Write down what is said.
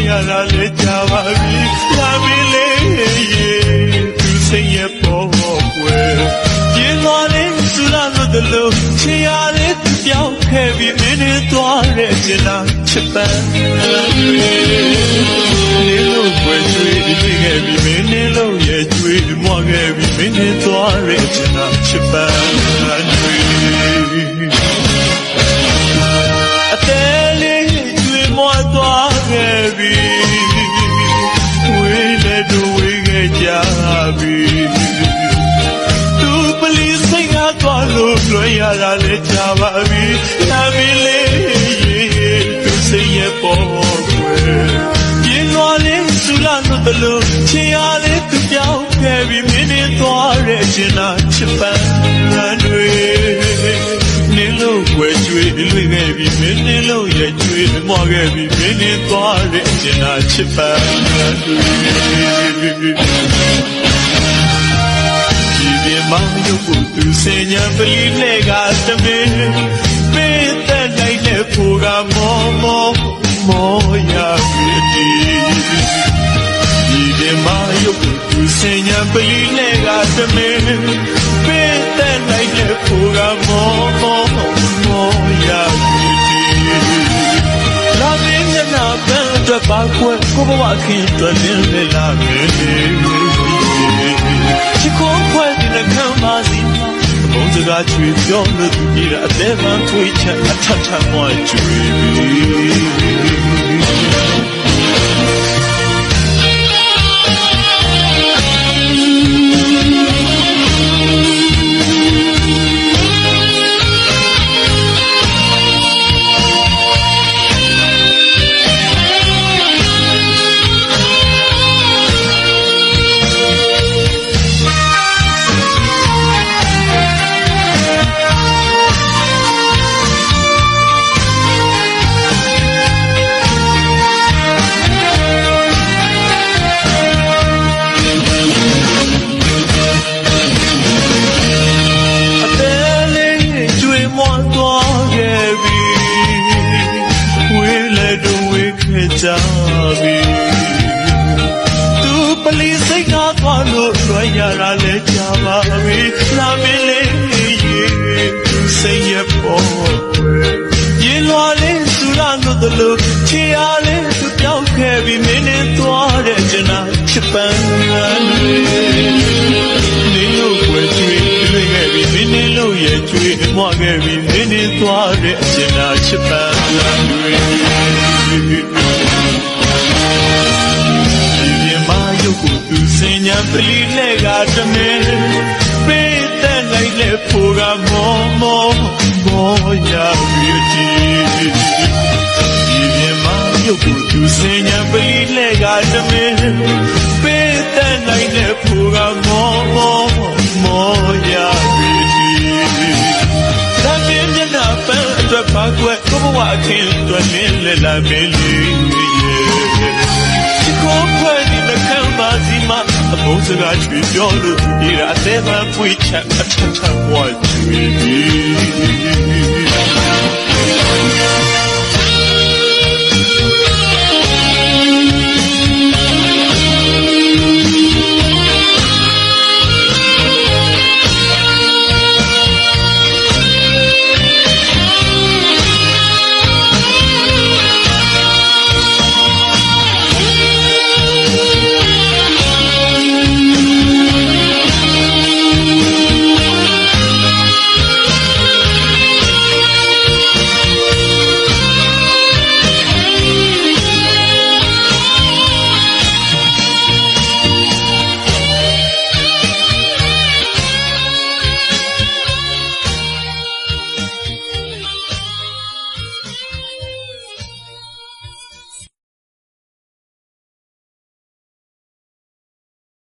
ရတာလဲကြာပါပြီလာမင်းလေးသူစိတ်ရဲ့ပေါ်ကွယ်ပြင်းသွားတဲ့စူလာလို့တလို့ချင်ရတဲ့ပြောင်းခဲ့ပြီးမင်းနဲ့သွားတဲ့ကျင်နာချစ်ပန်းနေလို့ွယ်ကျွေးတွေ့ခဲ့ပြီးမင်းနဲ့လို့ရဲ့ကျွေးမွားခဲ့ပြီးမင်းနဲ့သွားတဲ့ကျင်နာချစ်ပန်းတွေအသေးလေးကျွေးမွားသွားခဲ့ပြီးဝေးလည်းတို့ဝေးခဲ့ကြပြီသူပလီစိတ်ကသွားလို့လွှဲရတာလဲကြာပါပြီလာမင်းလေးသူစိတ်ရဲ့ပေါ်ကွယ်ပြင်းသွားလေးစူလာလို့တလို့ချင်ရလေးသူပြောင်းခဲ့ပြီးမင်းနဲ့သွားတဲ့ရှင်နာချစ်ပန်းတွေနေလို့ွယ်ကျွေးလွေခဲ့ပြီးမင်းနဲ့လို့ရဲ့ကျွေးမွားခဲ့ပြီးမင်းနဲ့သွားတဲ့ရှင်နာချစ်ပန်းတွေဒီမောင်ရုပ်ကိုသူစင်ညာပလီလေကသမင်းပေးတဲ့လိုက်တဲ့ဖိုးကမောရပြီဒီမောင်ရုပ်ကိုသူစင်ညာပလီလေကသမင်းပေးတဲ့လိုက်တဲ့ဖိုးကမောရပြီလာမင်းမျက်နှာပန်းအတွက်ပါကွယ်ကိုဘဝခင်အတွက်လင်းလေလာမင်းချစ်ကိုခွဲတဲ့နှမ်းပါစီဘုံစကားချွေပြောလို့သူကြီးအသေးမှထွေးချက်အထထမွားချွေကြပြီသူပလီစိတ်ကားသွားလို့လွှဲရတာလဲကြာပါပြီလာမင်းလေးသူစိတ်ရဲ့ပေါ်ွယ်ရင်လွာလေးစူလာလို့တလို့ချီရလေးသူပြောင်းခဲ့ပြီးမင်းနဲ့သွားတဲ့ကျနာချစ်ပန်းတွေနေလို့ွယ်ကျွေးတွေ့ခဲ့ပြီးမင်းနဲ့လို့ရဲ့ကျွေးမွားခဲ့ပြီးမင်းနဲ့သွားတဲ့ကျနာချစ်ပန်းတွေကိုသူစင်ညာပလီလေကသမင်းပေးတဲ့လိုက်လေဖိုးကမောရပြီဒီပြင်မှာရုပ်ကိုသူစင်ညာပလီလေကသမင်းပေးတဲ့လိုက်လေဖိုးကမောရပြီလာမင်းမျက်နှာပန်းအတွက်ပါကွယ်ကိုဘဝခင်အတွက်လင်းလေလာမင်းလေးချစ်ကိုခွဲဒီနှမ်းပါစီမအဘုံစကားချွေပြောလို့ဒီအသေးမှပွေချက်အထထဝါချွေပြီ